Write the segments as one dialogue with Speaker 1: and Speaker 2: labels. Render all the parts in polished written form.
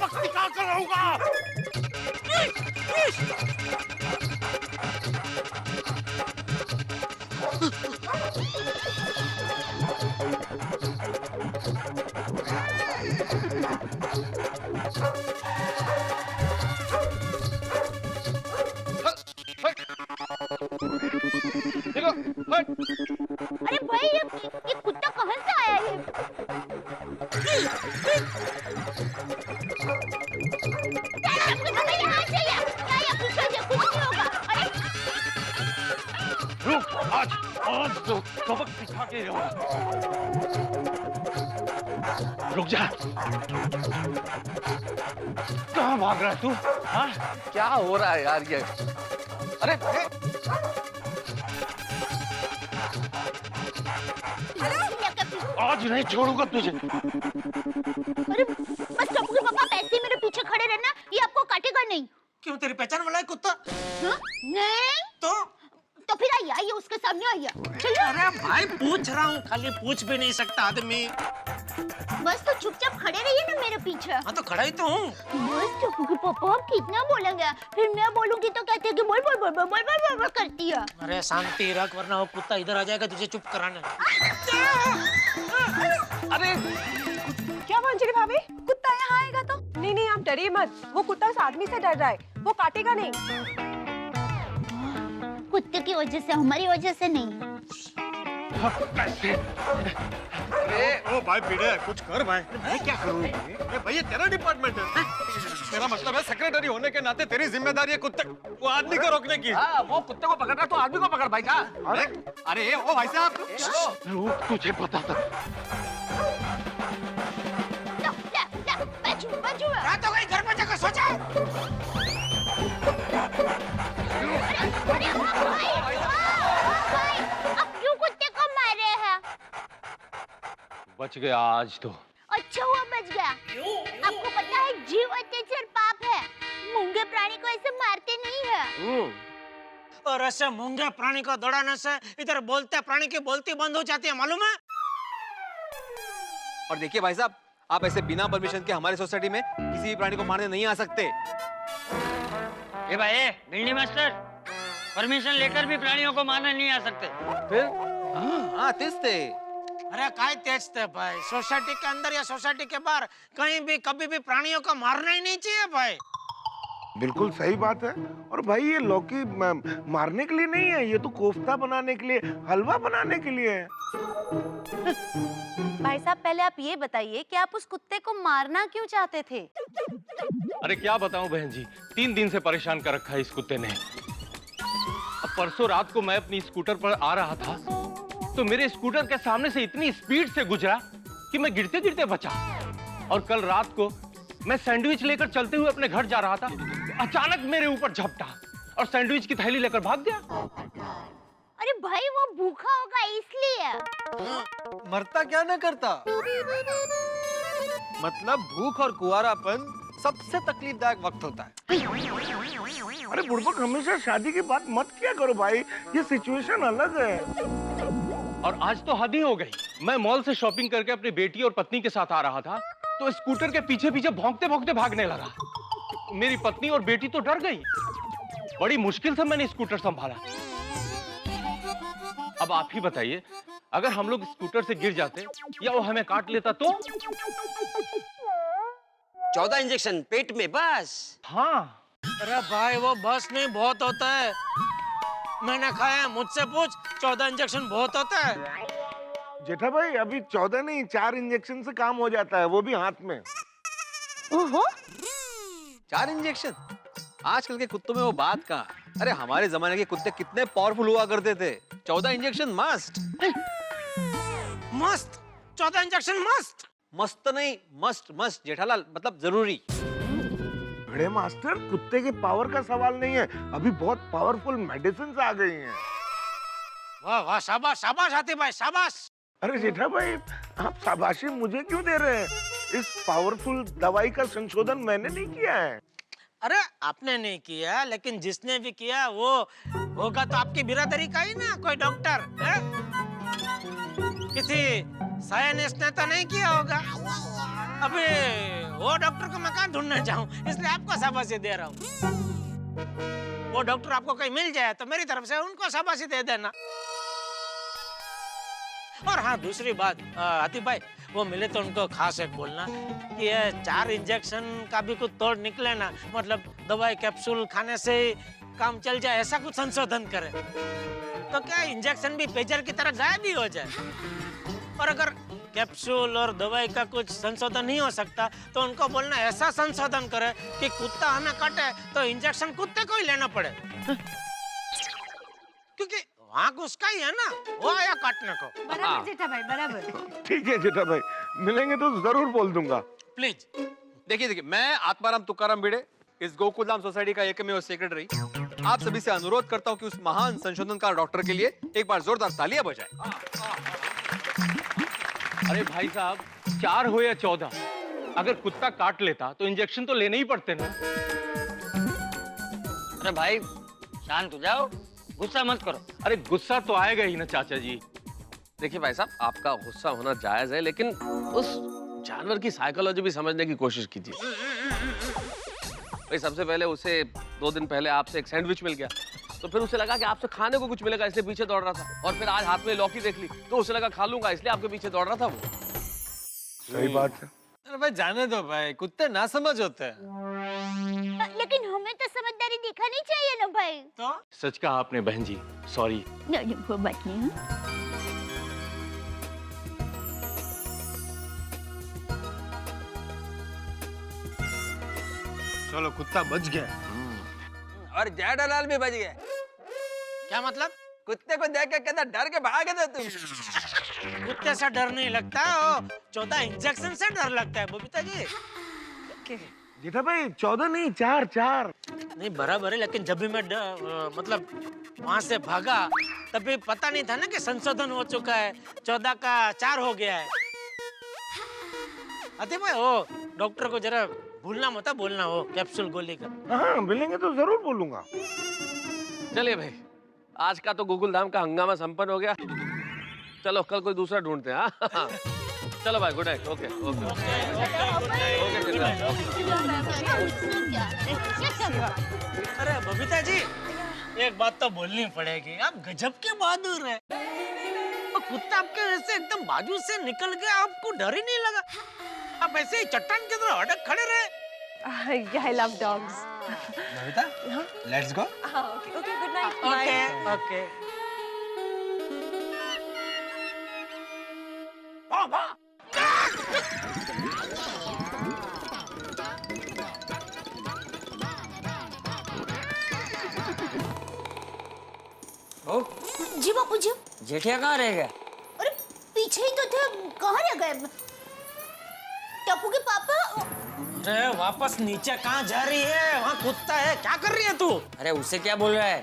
Speaker 1: वक्त निकाल कर रहूंगा।
Speaker 2: देखो, हट।
Speaker 3: अरे भाई ये कुत्ता कहाँ से आया है? यहाँ से या पीछे से कुछ नहीं होगा। अरे
Speaker 1: रुक, आज तो सबक सिखा के रहूंगा। रुक जा। कहाँ भाग रहा है तू? हाँ?
Speaker 2: क्या हो रहा है यार ये? अरे
Speaker 1: आज नहीं छोड़ूंगा तुझे।
Speaker 3: अरे बस चप्पू के पापा ऐसे ही मेरे पीछे खड़े रहना, ये आपको काटेगा नहीं।
Speaker 4: क्यों, तेरी पहचान वाला है कुत्ता?
Speaker 3: हाँ? नहीं तो फिर आइए उसके सामने आइए। चलो।
Speaker 4: अरे भाई पूछ रहा हूँ, खाली पूछ भी नहीं सकता आदमी।
Speaker 3: बस तो चुपचाप खड़े रहिए ना मेरे पीछे।
Speaker 4: हाँ तो खड़ा ही तो हूँ।
Speaker 3: बस चप्पू के पापा आप कितना बोलेंगे, फिर मैं बोलूंगी तो कहते हैं कि बोल बोल बोल बोल बोल बोल बोल करती है।
Speaker 4: अरे शांति रख वरना वो कुत्ता इधर आ जाएगा तुझे चुप कराने।
Speaker 2: अरे
Speaker 5: क्या मंजरी भाभी, कुत्ता यहाँ आएगा तो? नहीं नहीं आप डरिए मत, वो कुत्ता उस आदमी से डर रहा है, वो काटेगा नहीं।
Speaker 3: कुत्ते की वजह से, हमारी वजह से नहीं।
Speaker 1: ओ भाई पीड़े, कुछ कर भाई। मैं क्या करूँ? भाई ये तेरा डिपार्टमेंट है। मेरा मतलब है सेक्रेटरी होने के नाते तेरी जिम्मेदारी है कुत्ते वो आदमी को रोकने की।
Speaker 2: हाँ, वो कुत्ते को पकड़ रहा तो आदमी को पकड़ भाई का।
Speaker 1: अरे ओ भाई साहब, रुक, तुझे पता था।
Speaker 4: रात हो गई, घर पर जाकर सो जाओ।
Speaker 3: अब क्यों कुत्ते को मारे हैं?
Speaker 1: बच गया आज तो।
Speaker 3: अच्छा हुआ बच गया। आपको पता है जीव अत्याचार पाप है, मूंगे प्राणी को ऐसे मारते नहीं है।
Speaker 4: और ऐसे मूंगे प्राणी को दौड़ाने से इधर बोलते प्राणी की बोलती बंद हो जाती है, मालूम है?
Speaker 6: और देखिए भाई साहब, आप ऐसे बिना परमिशन के हमारी सोसाइटी में किसी भी प्राणी को मारने नहीं आ सकते।
Speaker 7: ए भाई भिंडी मास्टर, परमिशन लेकर भी प्राणियों को मारने नहीं आ सकते।
Speaker 6: फिर हाँ तेज थे।
Speaker 4: अरे काय तेज थे भाई, सोसाइटी के अंदर या सोसाइटी के बाहर कहीं भी कभी भी प्राणियों को मारना ही नहीं चाहिए भाई।
Speaker 8: बिल्कुल सही बात है। और भाई ये लौकी मारने के लिए नहीं है, ये तो कोफ्ता बनाने के लिए, हलवा बनाने के लिए है।
Speaker 9: भाई साहब पहले आप ये बताइए कि आप उस कुत्ते को मारना क्यों चाहते थे?
Speaker 1: अरे क्या बताऊं बहन जी, 3 दिन से परेशान कर रखा है इस कुत्ते ने। अब परसों रात को मैं अपनी स्कूटर पर आ रहा था तो मेरे स्कूटर के सामने से इतनी स्पीड से गुजरा कि मैं गिरते गिरते बचा। और कल रात को मैं सैंडविच लेकर चलते हुए अपने घर जा रहा था, अचानक मेरे ऊपर झपटा और सैंडविच की थैली लेकर भाग गया।
Speaker 3: अरे भाई वो भूखा होगा इसलिए।
Speaker 6: मरता क्या ना करता। मतलब भूख और कुंवारापन सबसे तकलीफदायक वक्त होता है।
Speaker 8: अरे बुड़बक हमेशा शादी की बात मत किया करो भाई, ये सिचुएशन अलग है।
Speaker 1: और आज तो हद ही हो गई। मैं मॉल से शॉपिंग करके अपनी बेटी और पत्नी के साथ आ रहा था तो स्कूटर के पीछे पीछे भौंकते भौंकते भागने लगा। मेरी पत्नी और बेटी तो डर गई। बड़ी मुश्किल से मैंने स्कूटर संभाला। अब आप ही बताइए, अगर हम लोग स्कूटर से गिर जाते या वो हमें काट लेता तो?
Speaker 7: 14 इंजेक्शन पेट में बस।
Speaker 1: हाँ।
Speaker 4: अरे भाई वो बस नहीं बहुत होता है, मैंने खाया, मुझसे पूछ। 14 इंजेक्शन बहुत होता है।
Speaker 8: जेठा भाई अभी 14 नहीं 4 इंजेक्शन से काम हो जाता है, वो भी हाथ में।
Speaker 3: ओहो
Speaker 6: 4 इंजेक्शन? आजकल के कुत्तों में वो बात कहाँ। अरे हमारे जमाने के कुत्ते कितने पावरफुल हुआ करते थे। 14 इंजेक्शन मस्त।
Speaker 4: मस्त 14 इंजेक्शन मस्त।
Speaker 6: मस्त नहीं, मस्ट मस्ट जेठालाल, मतलब जरूरी।
Speaker 8: बड़े मास्टर, कुत्ते के पावर का सवाल नहीं है, अभी बहुत पावरफुल मेडिसिन आ गई हैं।
Speaker 4: वाह वाह, शाबाश शाबाश हाथी भाई शाबाश।
Speaker 8: अरे जेठा भाई आप शाबाशी मुझे क्यों दे रहे हैं? इस पावरफुल दवाई का संशोधन मैंने नहीं किया है।
Speaker 4: अरे आपने नहीं किया, लेकिन जिसने भी किया वो होगा तो आपकी बिरादरी का ही ना कोई डॉक्टर है? किसी साइंस ने तो नहीं किया होगा। अबे वो डॉक्टर को मैं कहाँ ढूंढने जाऊं, इसलिए आपको शाबाशी दे रहा हूँ। वो डॉक्टर आपको कहीं मिल जाए तो मेरी तरफ से उनको शाबाशी दे देना। और हाँ, दूसरी बात, आतिफ भाई, वो मिले तो उनको खास एक बोलना कि ये 4 इंजेक्शन का भी कुछ तोड़ निकले ना, मतलब दवाई कैप्सूल खाने से काम चल जाए, ऐसा कुछ संशोधन करे तो क्या इंजेक्शन भी पेजर की तरह गायब ही हो जाए। और अगर कैप्सूल और दवाई का कुछ संशोधन नहीं हो सकता तो उनको बोलना ऐसा संशोधन करे कि कुत्ता हमें काटे तो इंजेक्शन कुत्ते को ही लेना पड़े, क्योंकि वहाँ उसका ही है ना, वो आया काटने को।
Speaker 5: बराबर जेठा भाई, बराबर।
Speaker 8: ठीक है जेठा भाई, मिलेंगे तो जरूर बोल दूंगा।
Speaker 4: प्लीज।
Speaker 6: देखिए, मैं आत्माराम तुकाराम भिड़े, इस गोकुलधाम सोसाइटी का एकमेव सेक्रेटरी, आप सभी से अनुरोध करता हूँ कि उस महान संशोधनकार डॉक्टर के लिए एक बार जोरदार तालियां बजाएं।
Speaker 1: अरे भाई साहब, 4 हो या 14, अगर कुत्ता काट लेता तो इंजेक्शन तो लेने ही पड़ते ना।
Speaker 7: अरे भाई शांत हो जाओ, गुस्सा मत करो।
Speaker 1: अरे गुस्सा तो आएगा ही ना चाचा जी।
Speaker 2: देखिए भाई साहब, आपका गुस्सा होना जायज है, लेकिन उस जानवर की साइकोलॉजी भी समझने की कोशिश कीजिए। भाई सबसे पहले उसे 2 दिन पहले आपसे एक सैंडविच मिल गया, तो फिर उसे लगा कि आपसे खाने को कुछ मिलेगा, इसलिए पीछे दौड़ रहा था। और फिर आज हाथ में लौकी देख ली तो उसे लगा खा लूंगा, इसलिए आपके पीछे दौड़ रहा था वो।
Speaker 8: सही बात है।
Speaker 6: अरे भाई जाने दो भाई, कुत्ते ना समझ होते हैं।
Speaker 3: लेकिन हमें तो समझदारी दिखानी चाहिए ना भाई।
Speaker 4: तो
Speaker 1: सच कहा आपने बहन जी, सॉरी।
Speaker 3: नहीं, वो बात नहीं है।
Speaker 8: चलो कुत्ता बच गया।
Speaker 6: और जेठालाल भी बच गए।
Speaker 4: क्या मतलब?
Speaker 6: कुत्ते को देख के कहता डर के भागे थे तुम।
Speaker 4: कुत्ते से डर नहीं लगता, 14 इंजेक्शन से डर लगता है बबीता जी।
Speaker 8: जेठा भाई 14 नहीं, 4।
Speaker 4: नहीं बराबर है, लेकिन जब भी मैं मतलब वहां से भागा तभी पता नहीं था ना कि संशोधन हो चुका है, 14 का 4 हो गया है। अरे भाई वो डॉक्टर को जरा भूलना मत बोलना, वो कैप्सूल गोली का।
Speaker 8: हाँ, मिलेंगे तो जरूर बोलूंगा।
Speaker 2: चलिए भाई, आज का तो गोकुलधाम का हंगामा संपन्न हो गया। चलो कल कोई दूसरा ढूंढते हैं। हाँ चलो भाई, गुड नाइट। ओके ओके
Speaker 4: अरे बबीता जी, एक बात तो बोलनी पड़ेगी, आप गजब के बहादुर है। वो कुत्ता आपके वैसे एकदम बाजू से निकल गया, आपको डर ही नहीं लगा? आप ऐसे ही चट्टान की तरह अड़क खड़े रहे।
Speaker 5: I love dogs.
Speaker 6: Babita, let's go.
Speaker 5: Okay, good night.
Speaker 4: Okay okay.
Speaker 3: जी बापू जी।
Speaker 7: जेठिया कहाँ रह गया?
Speaker 3: अरे पीछे ही तो थे, कहाँ रह गए? टप्पू के पापा।
Speaker 4: अरे वापस नीचे कहाँ जा रही है? वहाँ कुत्ता है, क्या कर रही है तू?
Speaker 7: अरे उससे क्या बोल रहा है?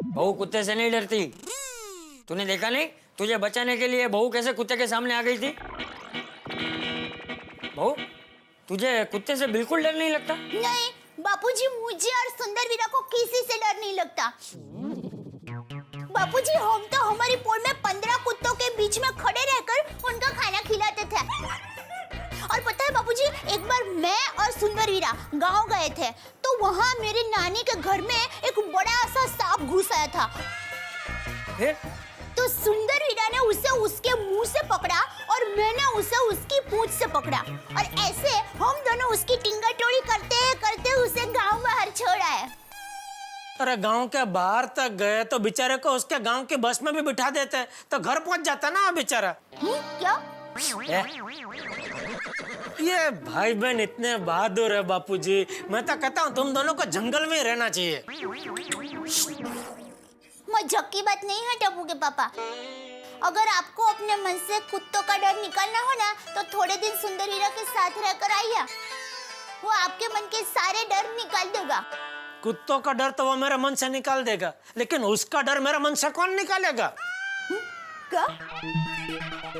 Speaker 7: बहू कुत्ते से नहीं डरती। तूने देखा नहीं, तुझे बचाने के लिए बहू कैसे कुत्ते के सामने आ गई थी? बहू, तुझे कुत्ते से बिल्कुल डर नहीं लगता?
Speaker 3: नहीं बापूजी, मुझे और सुंदर वीरा को किसी से डर नहीं लगता। बापूजी, हम तो हमारी पोल में 15 कुत्तों के बीच में खड़े रहकर उनका खाना खिलाते थे। और पता है बापूजी, एक बार मैं और सुंदर वीरा गांव गए थे, तो वहाँ मेरी नानी के घर में एक बड़ा सा सांप घुस आया था।
Speaker 7: फिर?
Speaker 3: तो सुंदर वीरा ने उसे उसके मुंह से पकड़ा और मैंने उसे उसकी पूंछ से पकड़ा, और ऐसे हम दोनों उसकी टिंगा-टोड़ी करते करते उसे गांव बाहर छोड़ आए।
Speaker 4: अरे गांव के बाहर तक गए तो बेचारे को उसके गांव की बस में भी बिठा देते तो घर पहुंच जाता ना बेचारा।
Speaker 3: क्या?
Speaker 4: ये भाई बहन इतने बहादुर है बापूजी, मैं तो कहता हूँ तुम दोनों को जंगल में ही रहना चाहिए।
Speaker 3: मजाक की बात नहीं है टप्पू के पापा। अगर आपको अपने मन से कुत्तों का डर निकालना हो ना, तो थोड़े दिन सुंदर हीरा के साथ रहकर आइए, वो आपके मन के सारे डर निकाल देगा।
Speaker 4: कुत्तों का डर तो वो मेरे मन से निकाल देगा, लेकिन उसका डर मेरे मन से कौन निकालेगा?
Speaker 3: क्या?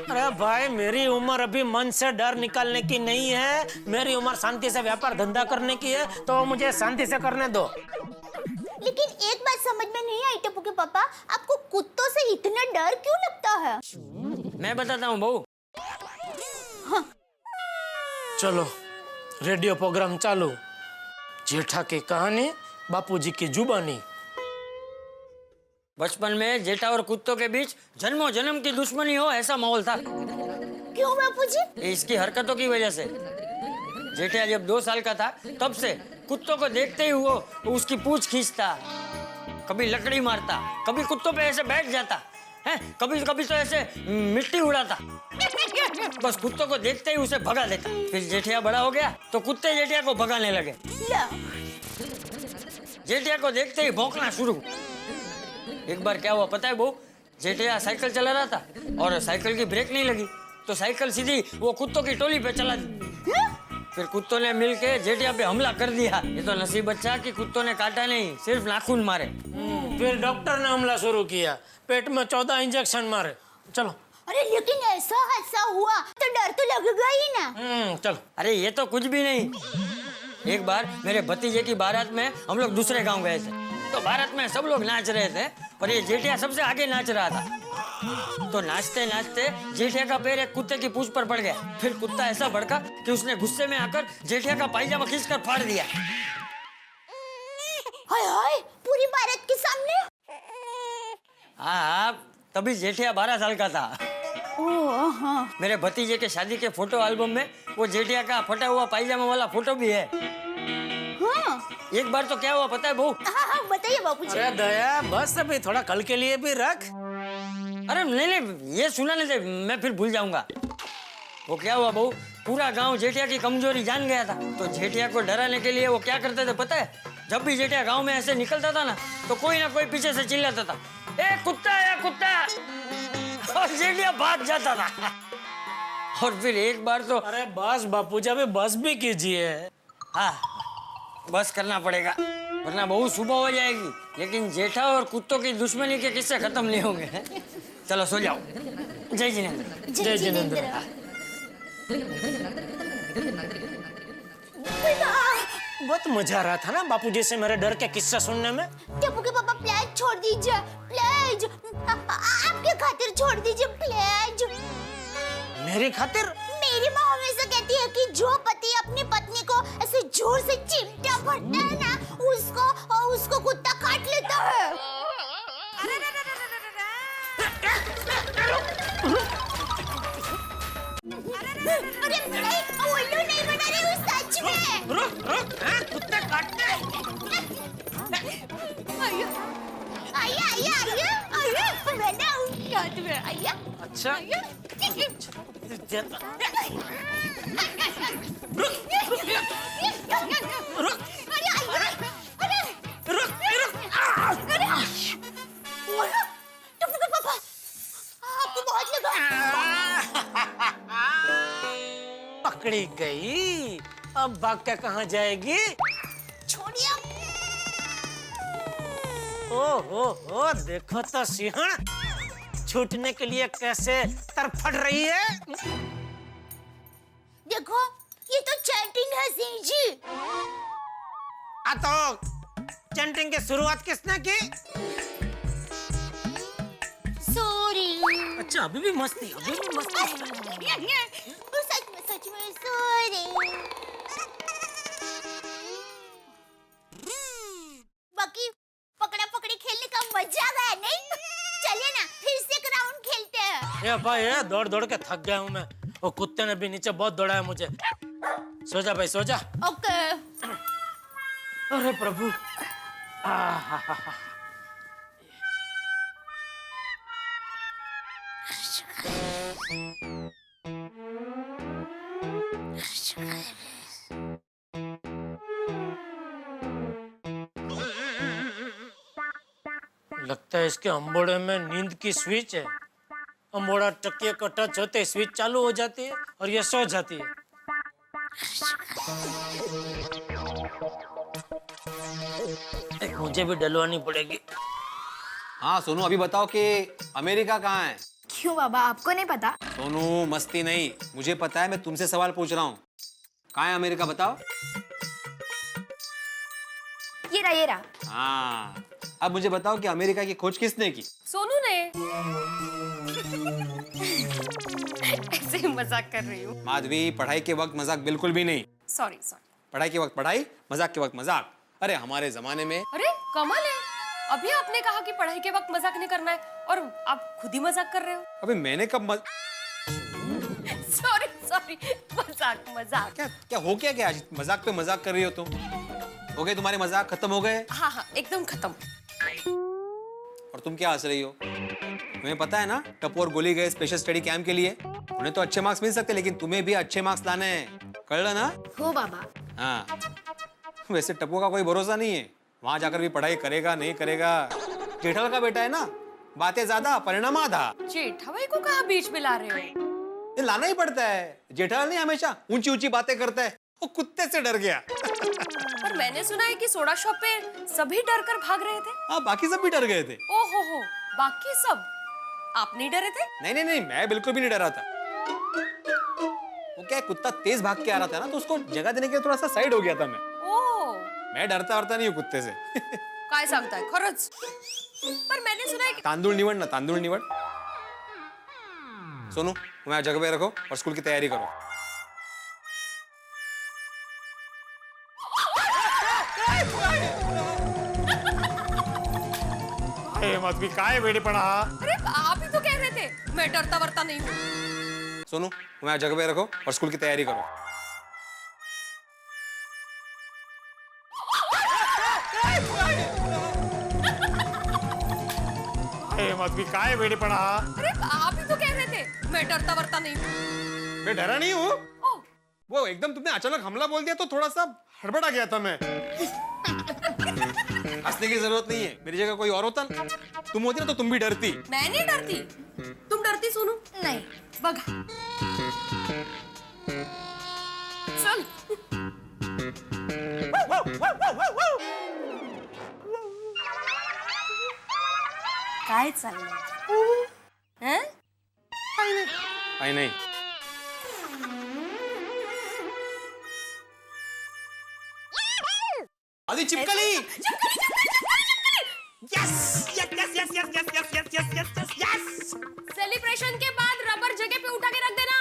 Speaker 4: अरे भाई, मेरी उम्र अभी मन से डर निकालने की नहीं है, मेरी उम्र शांति से व्यापार धंधा करने की है, तो मुझे शांति से करने दो।
Speaker 3: लेकिन एक बात समझ में नहीं आई टप्पू के पापा, आपको कुत्तों से इतना डर क्यों लगता है?
Speaker 7: मैं बताता हूँ बहू,
Speaker 4: चलो रेडियो प्रोग्राम चालू। जेठा की कहानी, बापूजी की जुबानी।
Speaker 7: बचपन में जेठा और कुत्तों के बीच जन्मों जन्म की दुश्मनी हो ऐसा माहौल था।
Speaker 3: क्यों बापूजी?
Speaker 7: ये इसकी हरकतों की वजह से। जेठा जब 2 साल का था तब से कुत्तों को देखते ही वो उसकी पूंछ खींचता, कभी लकड़ी मारता, कभी कुत्तों पे ऐसे बैठ जाता है, कभी कभी तो ऐसे मिट्टी उड़ाता। बस कुत्तों को देखते ही उसे भगा देता। फिर जेठिया बड़ा हो गया तो कुत्ते जेठिया को भगाने लगे। जेठिया को देखते ही भौंकना शुरू। एक बार क्या हुआ पता है बहू? जेठिया साइकिल चला रहा था और साइकिल की ब्रेक नहीं लगी तो साइकिल सीधी वो कुत्तों की टोली पे चला दी। फिर कुत्तों ने मिलके जेठिया पे हमला कर दिया। ये तो नसीब अच्छा कि कुत्तों ने काटा नहीं, सिर्फ नाखून मारे।
Speaker 4: फिर डॉक्टर ने हमला शुरू किया, पेट में 14 इंजेक्शन मारे। चलो।
Speaker 3: अरे लेकिन ऐसा हादसा हुआ तो डर तो लगेगा ही ना।
Speaker 4: चलो।
Speaker 7: अरे ये तो कुछ भी नहीं। एक बार मेरे भतीजे की बारात में हम लोग दूसरे गांव गए थे तो बारात में सब लोग नाच रहे थे और ये जेठिया सबसे आगे नाच रहा था। तो नाचते नाचते जेठिया का पैर एक कुत्ते की पूंछ पर पड़ गया। फिर कुत्ता ऐसा भड़का कि उसने गुस्से में आकर जेठिया का पायजामा खींचकर फाड़ दिया।
Speaker 3: हाय हाय, पूरी बारात के सामने?
Speaker 7: हाँ, तभी जेठिया 12 साल का था।
Speaker 3: ओह हाँ।
Speaker 7: मेरे भतीजे के शादी के फोटो एल्बम में वो जेठिया का फटा हुआ पायजामा वाला फोटो भी है।
Speaker 3: हाँ।
Speaker 7: एक बार तो क्या हुआ पता है बहू?
Speaker 3: हाँ बताइए बापूजी।
Speaker 4: अरे दया, बस अभी थोड़ा कल के लिए भी रख।
Speaker 7: अरे नहीं, ये सुनाने दे, मैं फिर भूल जाऊंगा। वो क्या हुआ बहू, पूरा गांव जेठिया की कमजोरी जान गया था। तो जेठिया को डराने के लिए वो क्या करते थे पता है? जब भी जेठिया गांव में ऐसे निकलता था ना तो कोई ना कोई पीछे से चिल्लाता था, ए कुत्ता या कुत्ता, और जेठिया भाग जाता था। और फिर एक बार तो
Speaker 4: अरे बस बापूजी, अभी बस भी कीजिए।
Speaker 7: हाँ, बस करना पड़ेगा वरना बहुत सुबह हो जाएगी। लेकिन जेठा और कुत्तों की दुश्मनी के किस्से खत्म नहीं होंगे। चलो सो जाओ। जय जिनेंद्र।
Speaker 4: जय जिनेंद्र। बहुत मजा आ रहा था ना बापूजी से मेरे डर के किस्सा सुनने में।
Speaker 3: टप्पू के पापा प्लीज छोड़ दीजिए, प्लीज आपके खातिर छोड़ दीजिए प्लीज।
Speaker 4: मेरी खातिर?
Speaker 3: मेरी माँ हमेशा कहती है कि जो पति अपनी पत्नी को ऐसे जोर से चिमटा भरता है ना उसको कुत्ता काट लेता है। अरे नहीं, उल्लू नहीं बना रही हूँ सच में।
Speaker 4: रुक, कुत्ते काटते हैं।
Speaker 3: आइए, मैं ना हूँ साथ में, आइए।
Speaker 4: अच्छा।
Speaker 3: टप्पू के पापा, आपको बहुत लगा।
Speaker 4: पकड़ी गई, अब भाग के कहाँ जाएगी?
Speaker 3: छोड़िए।
Speaker 4: ओ, देखो तो सिंहण छूटने के लिए कैसे तरफड़ रही है।
Speaker 3: देखो, ये तो चैंटिंग है सिंह जी।
Speaker 4: तो चैंटिंग की शुरुआत किसने की?
Speaker 3: सॉरी।
Speaker 4: अच्छा, अभी भी मस्ती।
Speaker 3: सच में सॉरी। बाकी पकड़ा पकड़ी खेलने का मजा आया नहीं? चलिए ना फिर से एक राउंड खेलते हैं।
Speaker 4: ये भाई, दौड़ दौड़ के थक गया हूँ मैं। वो कुत्ते ने भी नीचे बहुत दौड़ाया मुझे। सो जा भाई, सो जा।
Speaker 3: ओके।
Speaker 4: अरे प्रभु। लगता है इसके अंबोड़े में नींद की स्विच है। अंबोड़ा टकिए को टच होते स्विच चालू हो जाती है और ये सो जाती है। मुझे भी डलवानी पड़ेगी।
Speaker 6: हाँ सोनू, अभी बताओ कि अमेरिका कहाँ है?
Speaker 9: क्यों बाबा, आपको नहीं पता?
Speaker 6: सोनू मस्ती नहीं, मुझे पता है, मैं तुमसे सवाल पूछ रहा हूँ। कहाँ है अमेरिका बताओ?
Speaker 9: ये रहा।
Speaker 6: हाँ, अब मुझे बताओ कि अमेरिका की खोज किसने की?
Speaker 9: सोनू ने।
Speaker 10: ऐसे ही मजाक कर रही हूँ।
Speaker 6: माधवी, पढ़ाई के वक्त मजाक बिल्कुल भी नहीं।
Speaker 10: सॉरी।
Speaker 6: पढ़ाई के वक्त पढ़ाई, मजाक के वक्त मजाक। अरे हमारे जमाने में।
Speaker 10: अरे कमाल है, अभी आपने कहा कि पढ़ाई के वक्त मजाक नहीं करना है और आप खुद ही मजाक कर रहे हो।
Speaker 6: अबे मैंने कब
Speaker 10: सॉरी, मजाक।
Speaker 6: क्या हो क्या आज मजाक पे मजाक कर रही हो तुम? हो गए तुम्हारे मजाक, खत्म हो गए?
Speaker 10: हाँ, एकदम खत्म।
Speaker 6: और तुम क्या हंस रही हो? तुम्हें पता है ना, टप्पू और गोली गए स्पेशल स्टडी कैंप के लिए। उन्हें तो अच्छे मार्क्स मिल सकते, लेकिन तुम्हें भी अच्छे मार्क्स लाने हैं, कर लो ना?
Speaker 10: हो बाबा।
Speaker 6: हाँ, वैसे टप्पू का कोई भरोसा नहीं है, वहां जाकर भी पढ़ाई करेगा नहीं करेगा। जेठालाल का बेटा है ना, बातें ज्यादा परिणाम आधा।
Speaker 10: जेठाभाई को कहाँ बीच में ला रहे हो?
Speaker 6: ये लाना ही पड़ता है। जेठालाल नहीं हमेशा ऊंची ऊंची बातें करता है, वो कुत्ते से डर गया।
Speaker 10: पर मैंने सुना है कि सोडा शॉप पे सभी डर कर भाग रहे थे।
Speaker 6: हाँ, बाकी सब भी डर गए थे।
Speaker 10: ओहो, बाकी सब? आप नहीं डरे थे?
Speaker 6: नहीं, मैं बिल्कुल भी नहीं डरा था। वो क्या, कुत्ता तेज भाग के आ रहा था ना, तो उसको जगह देने के लिए थोड़ा सा साइड हो गया था मैं। मैं डरता नहीं हूँ कुत्ते से।
Speaker 10: काय सांगताय खरंच? पर मैंने सुना है कि
Speaker 6: तांदूळ निवड ना, तांदूळ निवड। सोनू, तुम्हें जगह पे रखो और स्कूल की तैयारी करो।
Speaker 4: माधवी, काय वेडेपणा हा?
Speaker 10: अरे आप ही तो कह रहे थे मैं डरता वरता नहीं हूँ।
Speaker 6: सोनू, तुम्हें जगह पे रखो और स्कूल की तैयारी करो।
Speaker 4: माधवी, काय वेडेपणा हा?
Speaker 10: अरे आप ही तो कह रहे थे मैं डरता वरता नहीं हूँ।
Speaker 6: मैं डरा नहीं हूँ। वो एकदम तुमने अचानक हमला बोल दिया तो थोड़ा सा हड़बड़ा गया था मैं। हंसने की जरूरत नहीं है, मेरी जगह कोई और होता ना, तुम होती ना तो तुम भी डरती।
Speaker 10: मैं नहीं डरती। तुम डरती सोनू? नहीं। बघा चल। काय चाललंय? हैं?
Speaker 6: काही नाही। आधी चिपकली।
Speaker 10: सेलिब्रेशन के बाद रबर जगह पे उठा के रख देना।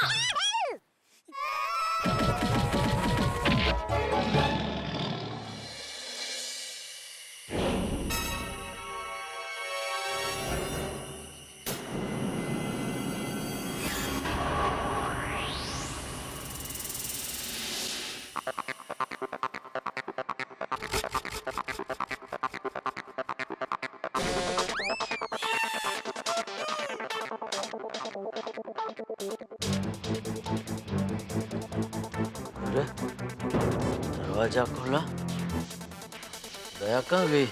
Speaker 2: दरवाजा खोला, दया कहाँ गई?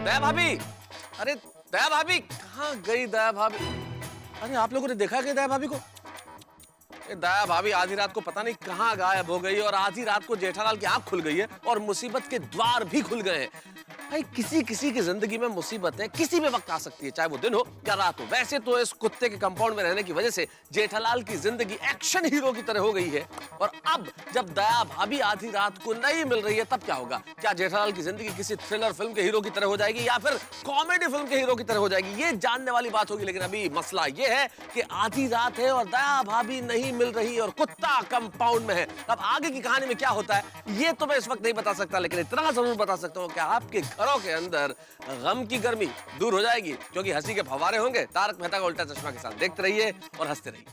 Speaker 2: दया भाभी, अरे दया भाभी कहाँ गई? दया भाभी, अरे आप लोगों ने देखा क्या दया भाभी को? दया भाभी आधी रात को पता नहीं कहाँ गायब हो गई और आधी रात को जेठालाल की आंख खुल गई है और मुसीबत के द्वार भी खुल गए हैं। भाई किसी किसी की जिंदगी में मुसीबतें किसी भी वक्त आ सकती है, चाहे वो दिन हो या रात हो। वैसे तो इस कुत्ते के कंपाउंड में रहने की वजह से जेठालाल की जिंदगी एक्शन हीरो की तरह हो गई है। और अब जब दया भाभी आधी रात को नहीं मिल रही है तब क्या होगा? क्या जेठालाल की जिंदगी किसी थ्रिलर फिल्म के हीरो की तरह हो जाएगी या फिर कॉमेडी फिल्म के हीरो की तरह हो जाएगी? ये जानने वाली बात होगी। लेकिन अभी मसला ये है कि आधी रात है और दया भाभी नहीं मिल रही और कुत्ता कंपाउंड में है। अब आगे की कहानी में क्या होता है ये तो मैं इस वक्त नहीं बता सकता, लेकिन इतना जरूर बता सकता हूँ कि आपके घरों के अंदर गम की गर्मी दूर हो जाएगी, क्योंकि हंसी के फव्वारे होंगे। तारक मेहता का उल्टा चश्मा के साथ देखते रहिए और हंसते रहिए।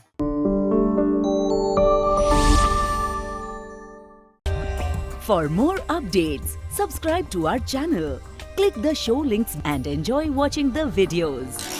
Speaker 11: For more updates, subscribe to our channel, click the show links and enjoy watching the videos.